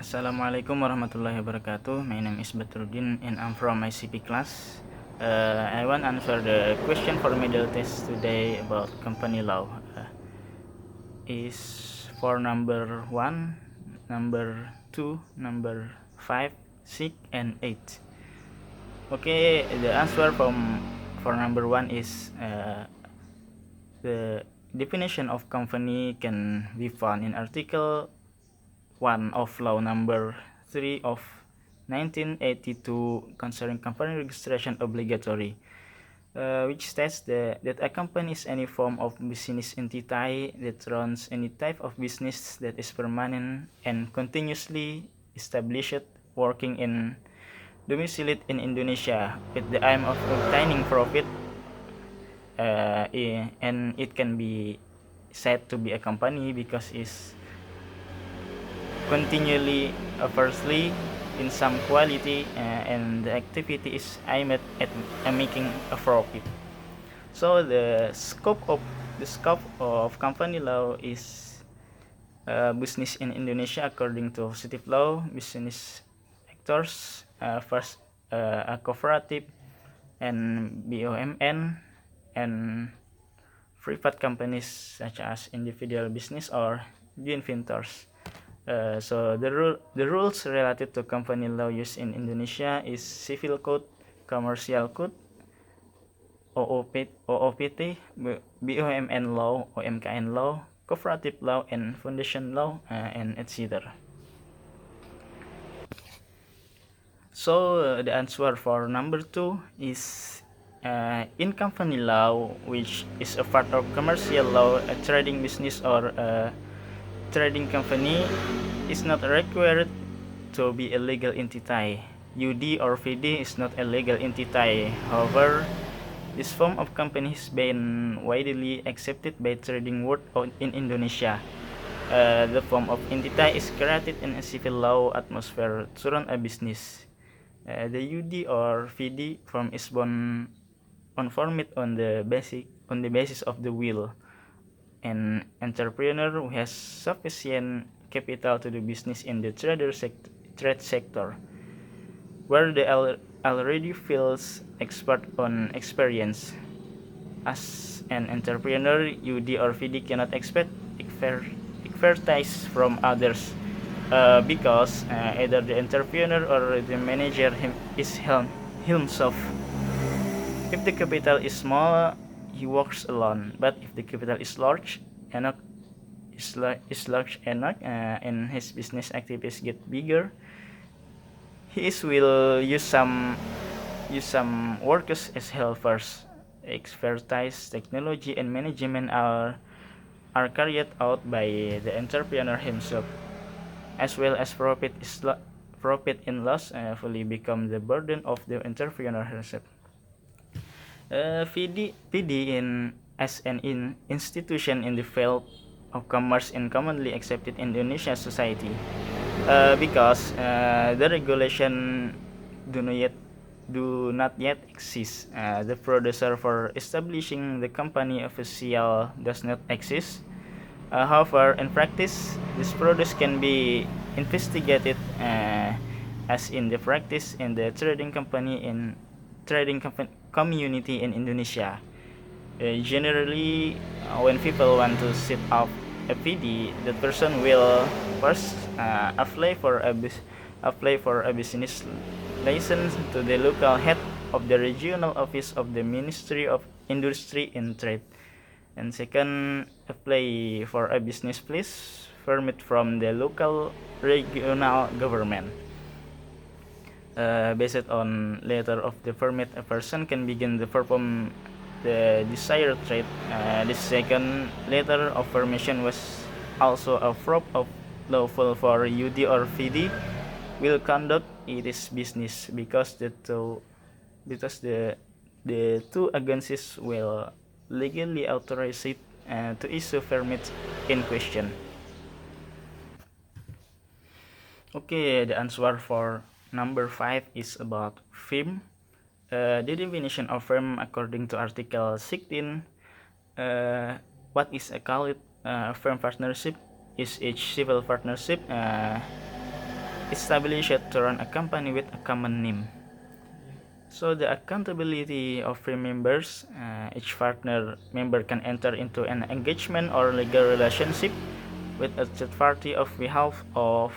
Assalamualaikum warahmatullahi wabarakatuh. My name is Badruddin and I'm from ICP class. I want to answer the question for middle test today about company law. Is for number 1, number 2, number 5, 6, and 8. Okay, the answer for number 1 is the definition of company can be found in Article 1 of Law number 3 of 1982 concerning company registration obligatory, which states that a company is any form of business entity that runs any type of business that is permanent and continuously established, working in domiciled in Indonesia with the aim of obtaining profit, and it can be said to be a company because it's continually firstly in some quality, and the activity is aimed at making a profit. So the scope of company law is business in Indonesia according to positive law, business actors, first a cooperative and BUMN, and private companies such as individual business or joint ventures. So the rules related to company law used in Indonesia is Civil Code, Commercial Code, OOPT, BUMN law, OMKN law, cooperative law, and foundation law, and etc. So the answer for number 2 is in company law, which is a part of commercial law, a trading business or a trading company is not required to be a legal entity. UD or VD is not a legal entity. However, this form of company has been widely accepted by trading world in Indonesia. The form of entity is created in a civil law atmosphere to run a business. The UD or VD form is born formed on the basis of the will an entrepreneur who has sufficient capital to do business in the trade sector, where they already feels expert on experience. As an entrepreneur, UD or VD cannot expect expertise from others, because either the entrepreneur or the manager is himself. If the capital is small, he works alone, but if the capital is large enough, and his business activities get bigger, he will use some workers as helpers. Expertise, technology, and management are carried out by the entrepreneur himself, as well as profit and loss fully become the burden of the entrepreneur himself. PD as an institution in the field of commerce and commonly accepted in Indonesia society, because the regulation do not yet exist. The producer for establishing the company official does not exist. However, in practice, this produce can be investigated, as in the practice in the trading community in Indonesia. Generally, when people want to set up a PD, the person will first apply for a business license to the local head of the regional office of the Ministry of Industry and Trade, and second, apply for a business place permit from the local regional government. Based on letter of the permit, a person can begin to perform the desired trade. The second letter of permission was also a proof of lawful for UD or VD will conduct its business, because the two agencies will legally authorize it to issue permits in question. Okay, the answer for number 5 is about firm. The definition of firm according to Article 16, what is called firm partnership is each civil partnership established to run a company with a common name. So the accountability of firm members, each partner member can enter into an engagement or legal relationship with a third party on behalf of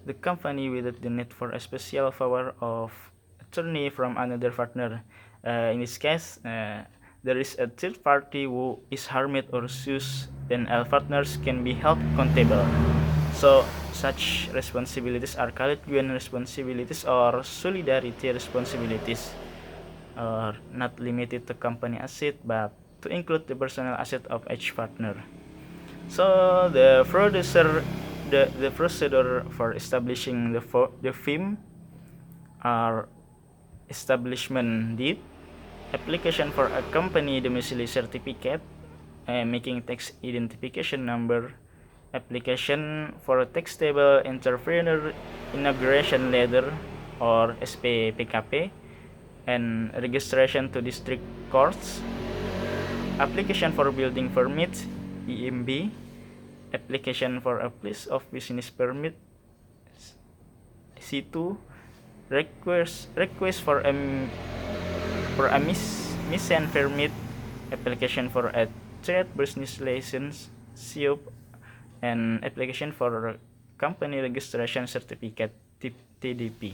the company without the need for a special power of attorney from another partner. In this case, there is a third party who is harmed or sues, then all partners can be held accountable. So such responsibilities are called joint responsibilities or solidarity responsibilities, are not limited to company asset but to include the personal asset of each partner. So the procedure for establishing the firm are establishment deed, application for a company domicile certificate, making tax identification number, application for a taxable entrepreneur inauguration letter or SPPKP, and registration to district courts, application for building permit EMB, application for a place of business permit C2, request for a mission permit, application for a trade business license CUP, and application for company registration certificate TDP.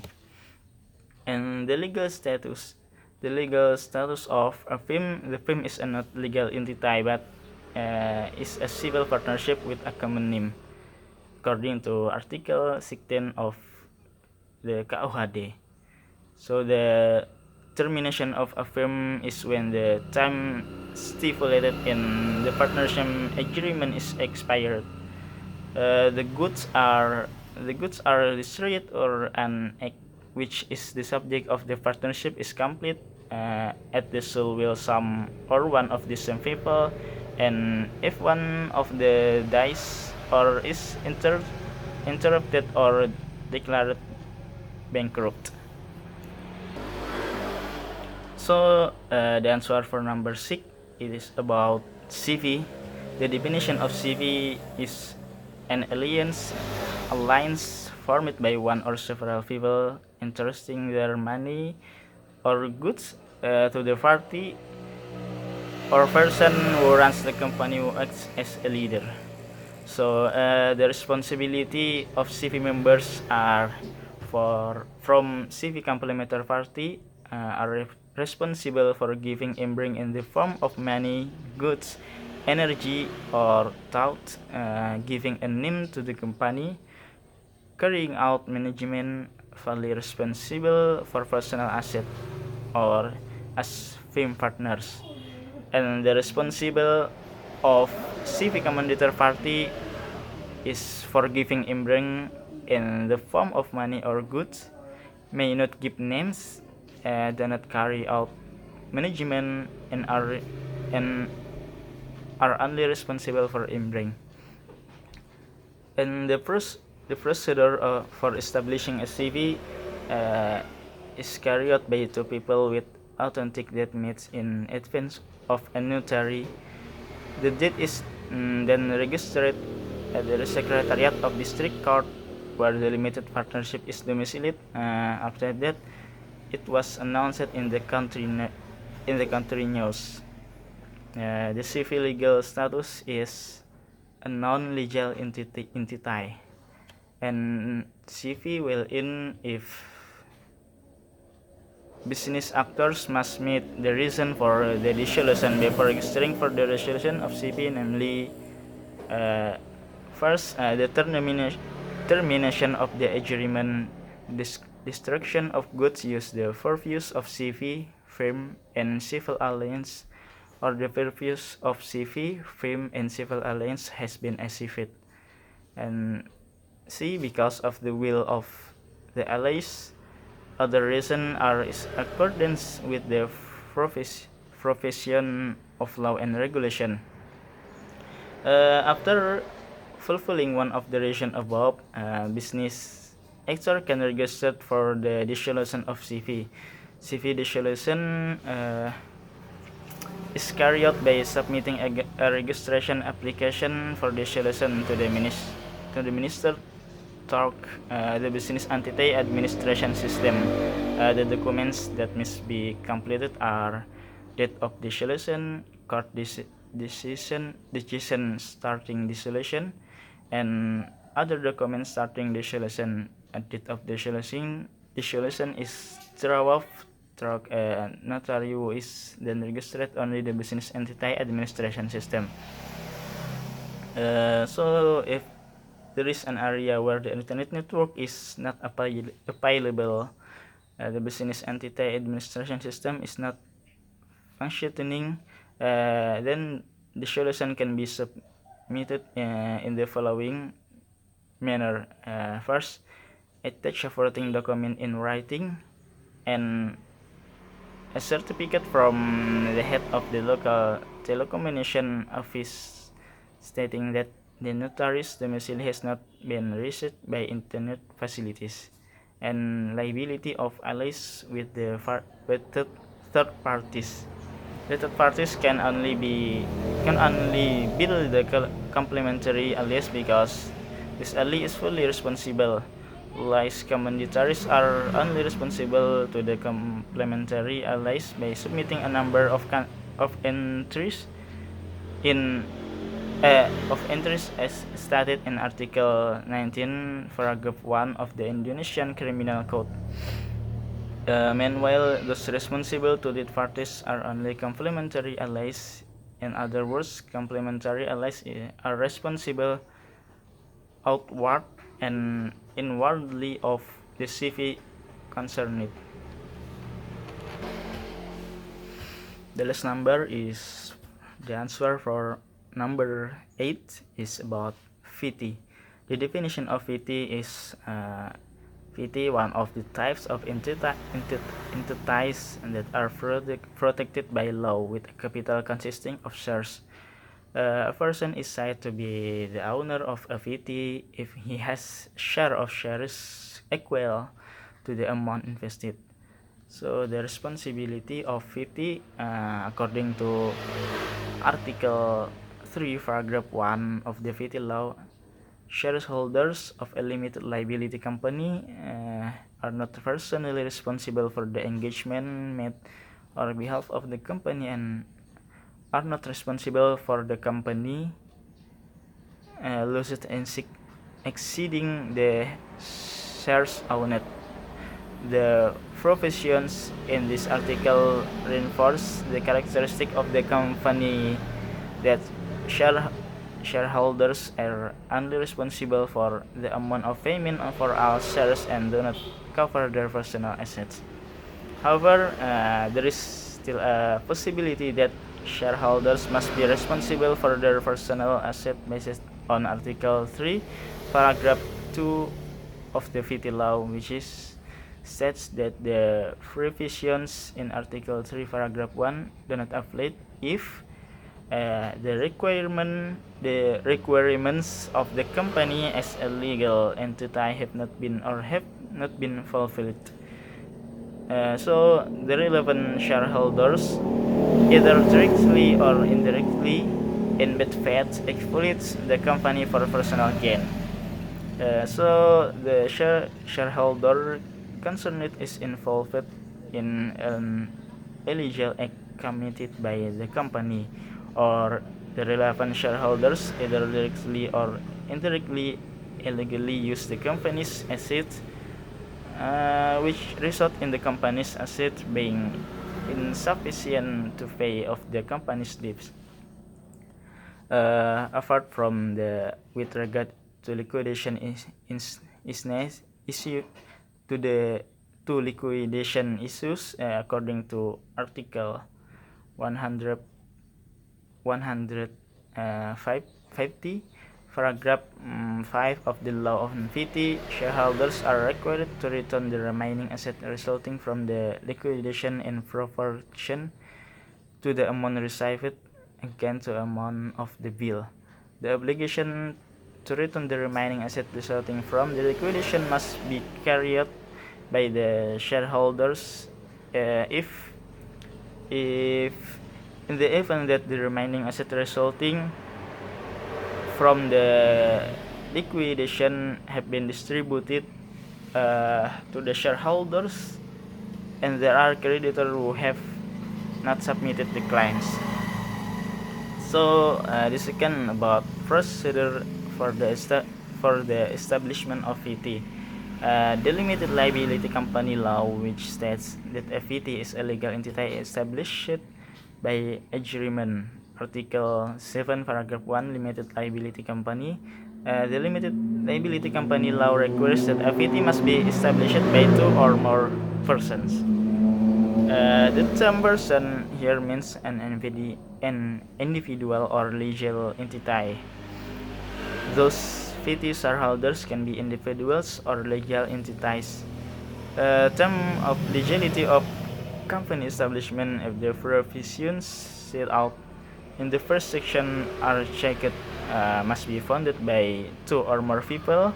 And the legal status of a firm, the firm is not legal entity but is a civil partnership with a common name according to Article 16 of the KUHD. So the termination of a firm is when the time stipulated in the partnership agreement is expired. The goods are destroyed or an act which is the subject of the partnership is complete at the sole will some or one of the same people, and if one of the dies or is interrupted or declared bankrupt. So the answer for number 6, it is about CV. The definition of CV is an alliance formed by one or several people entrusting their money or goods to the party or person who runs the company who acts as a leader. So the responsibility of CV members are from CV complementary party are responsible for giving bring in the form of money, goods, energy, or thought, giving a name to the company, carrying out management, fully responsible for personal asset, or as firm partners. And the responsible of CV commanditaire party is for giving bring in the form of money or goods, may not give names, do not carry out management, and are only responsible for bring. And the procedure for establishing a CV is carried out by two people with authentic deed meets in advance of a notary. The deed is then registered at the Secretariat of District Court where the limited partnership is domiciled. After that, it was announced in the country news. The CV legal status is a non-legal entity, and CV will in if business actors must meet the reason for the dissolution before registering for the resolution of CV, namely first, the termination of the agreement, destruction of goods used, the purpose of CV, firm, and civil alliance, or the purpose of CV, firm, and civil alliance has been achieved. And C, because of the will of the allies. Other reason are is accordance with the profession of law and regulation. After fulfilling one of the reason above, business actor can register for the dissolution of CV. CV dissolution is carried out by submitting a registration application for dissolution to the minister TORC, the business entity administration system. The documents that must be completed are date of dissolution, court decision starting dissolution, and other documents starting dissolution. A date of dissolution is draw of TORC, notary who is then registered only the business entity administration system. So if there is an area where the internet network is not available, the business entity administration system is not functioning, then the solution can be submitted in the following manner. First, attach a supporting document in writing and a certificate from the head of the local telecommunication office stating that the notary's domicile has not been reached by internet facilities, and liability of allies with third parties. The third parties can only build the complementary alias because this ally is fully responsible. Allies commanditaries are only responsible to the complementary allies by submitting a number of entries in as stated in Article 19, Paragraph 1 of the Indonesian Criminal Code. Meanwhile, those responsible to third parties are only complementary allies. In other words, complementary allies are responsible outward and inwardly of the CV concerned. The last number is the answer for number 8 is about VT. The definition of VT is VT, one of the types of entities that are protected by law with a capital consisting of shares. A person is said to be the owner of a VT if he has a share of shares equal to the amount invested. So the responsibility of VT, according to Article 3, Paragraph 1 of the VT law, shareholders of a limited liability company are not personally responsible for the engagement made on behalf of the company and are not responsible for the company losses exceeding the shares owned. The provisions in this article reinforce the characteristic of the company that shareholders are only responsible for the amount of payment for all shares and do not cover their personal assets. However, there is still a possibility that shareholders must be responsible for their personal asset based on Article 3, Paragraph 2 of the VT law, which states that the provisions in Article 3, Paragraph 1 do not apply if the requirements of the company as a legal entity have not been fulfilled. So the relevant shareholders, either directly or indirectly, in bad faith, exploits the company for personal gain. So the shareholder concerned is involved in an illegal act committed by the company, or the relevant shareholders, either directly or indirectly, illegally use the company's assets, which result in the company's assets being insufficient to pay off the company's debts. Apart from with regard to liquidation issue to the two liquidation issues, according to Article 150, Paragraph 5 of the law of VT, shareholders are required to return the remaining asset resulting from the liquidation in proportion to the amount received against the amount of the bill. The obligation to return the remaining asset resulting from the liquidation must be carried by the shareholders if in the event that the remaining asset resulting from the liquidation have been distributed to the shareholders, and there are creditors who have not submitted declines. So the second about procedure for the establishment of VT. The limited liability company law, which states that a VT is a legal entity established by agreement. Article 7 paragraph 1 limited liability company. The limited liability company law requires that a VT must be established by two or more persons. The term person here means an individual or legal entity. Those VT shareholders can be individuals or legal entities. Term of legality of company establishment if the provisions set out in the first section are checked, must be founded by two or more people.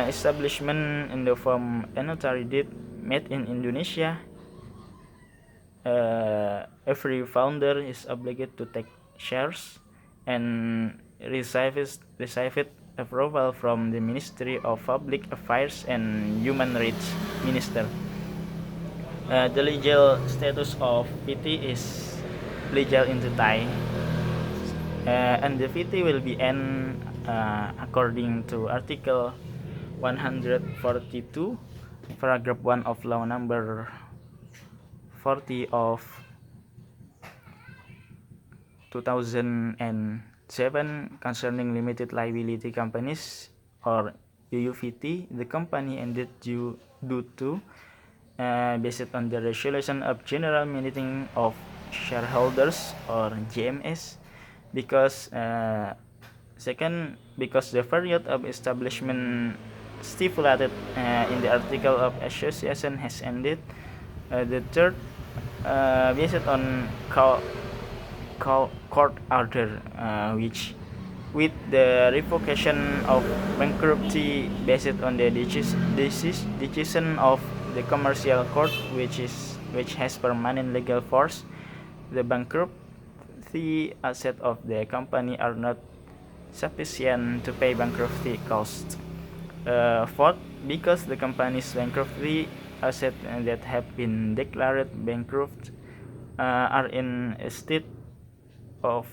Establishment in the form a notary deed made in Indonesia. Every founder is obligated to take shares and receive approval from the Ministry of Public Affairs and Human Rights Minister. The legal status of VT is legal entity, and the VT will be end according to Article 142, paragraph 1 of Law Number 40 of 2007 concerning limited liability companies or UUVT. The company ended due to based on the resolution of General Meeting of Shareholders or GMS, because because the period of establishment stipulated in the article of association has ended. The third, based on court order, which with the revocation of bankruptcy based on the decision of the commercial court, which has permanent legal force, the bankruptcy assets of the company are not sufficient to pay bankruptcy costs. Fourth, because the company's bankruptcy assets that have been declared bankrupt are in a state of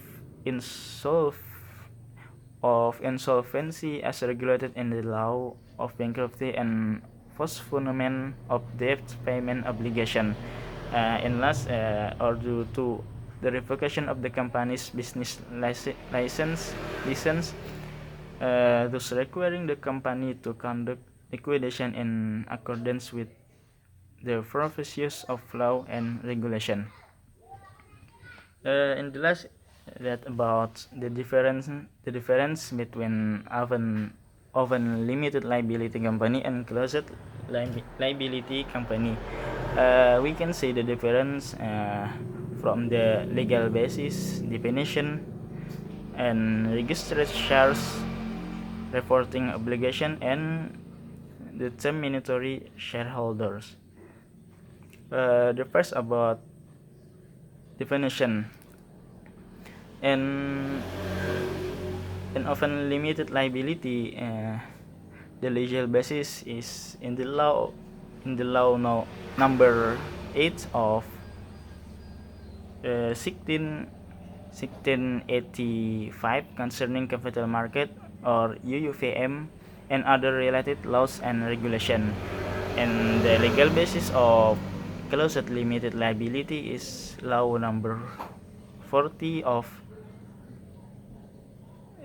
insolvency as regulated in the law of bankruptcy and postponement of debt payment obligation. And last, or due to the revocation of the company's business license, thus requiring the company to conduct liquidation in accordance with the provisions of law and regulation. In the last, that about the difference between open limited liability company and closed liability company. We can see the difference from the legal basis, definition, and registered shares reporting obligation, and the terminatory shareholders. The first about definition. And in open limited liability, the legal basis is in the law number 8 of 1685 concerning capital market or UUVM and other related laws and regulation. And the legal basis of closed limited liability is law number 40 of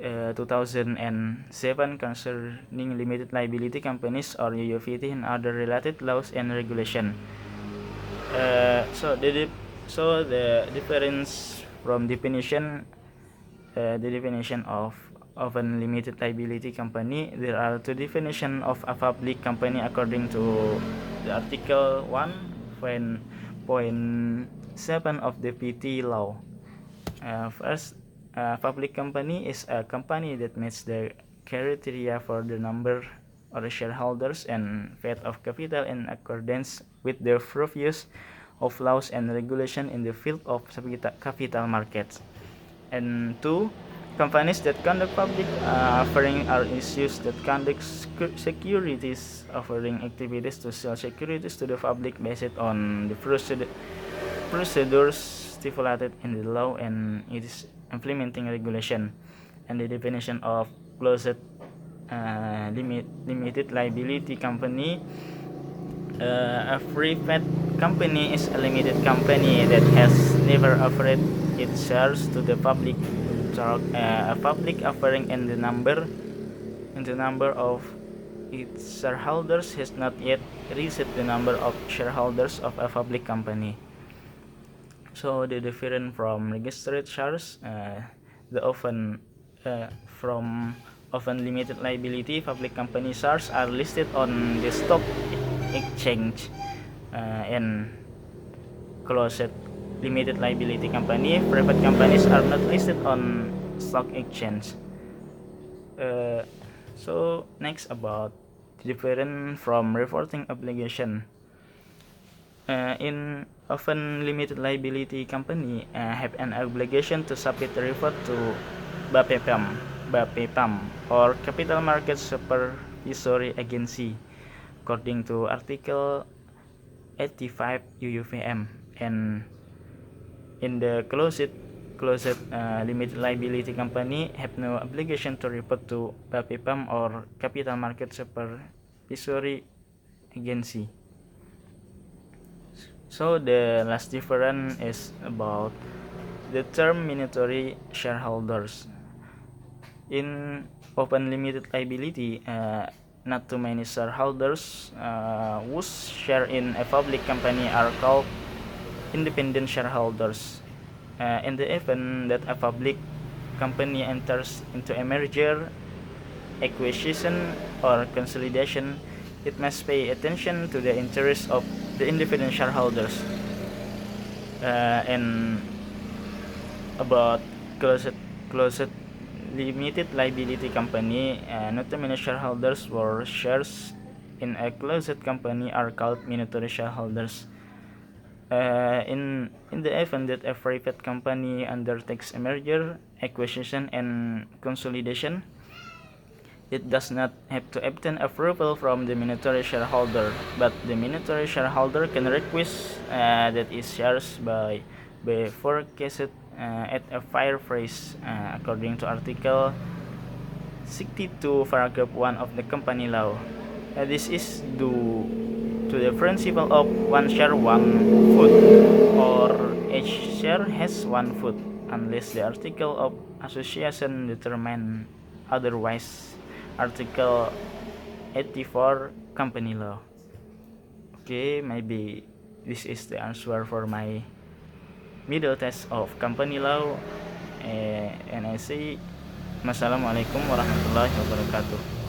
2007 concerning limited liability companies or UUVT and other related laws and regulation. So the difference from definition, the definition of open limited liability company, there are two definitions of a public company according to the article 1.7 of the PT law. First, a public company is a company that meets the criteria for the number of shareholders and fate of capital in accordance with the provisions of laws and regulation in the field of capital markets. And two, Companies that conduct public offering are issues that conduct securities offering activities to sell securities to the public based on the procedures stipulated in the law and its implementing regulation. And the definition of closed limited liability company. A private company is a limited company that has never offered its shares to the public. A public offering and the number of its shareholders has not yet reached the number of shareholders of a public company. So the different from registered shares, the often limited liability public company shares are listed on the stock exchange, and closed limited liability company private companies are not listed on stock exchange. So next about the different from reporting obligation. In often limited liability company have an obligation to submit a report to BAPEPAM or Capital Market Supervisory Agency according to Article 85 UUVM, and in the closed limited liability company have no obligation to report to BAPEPAM or Capital Market Supervisory Agency. So the last difference is about the term minority shareholders. In open limited liability, not too many shareholders whose share in a public company are called independent shareholders. In the event that a public company enters into a merger, acquisition, or consolidation, it must pay attention to the interests of the independent shareholders. And about closed limited liability company, not too many shareholders or shares in a closed company are called minority shareholders. In the event that a private company undertakes a merger, acquisition, and consolidation, it does not have to obtain approval from the minority shareholder, but the minority shareholder can request that its shares be forecasted at a fair price according to Article 62 paragraph 1 of the company law. This is due to the principle of one share one vote, or each share has one vote, unless the article of association determine otherwise. Article 84 company law. Okay, maybe this is the answer for my middle test of company law, and I say Assalamualaikum warahmatullahi wabarakatuh.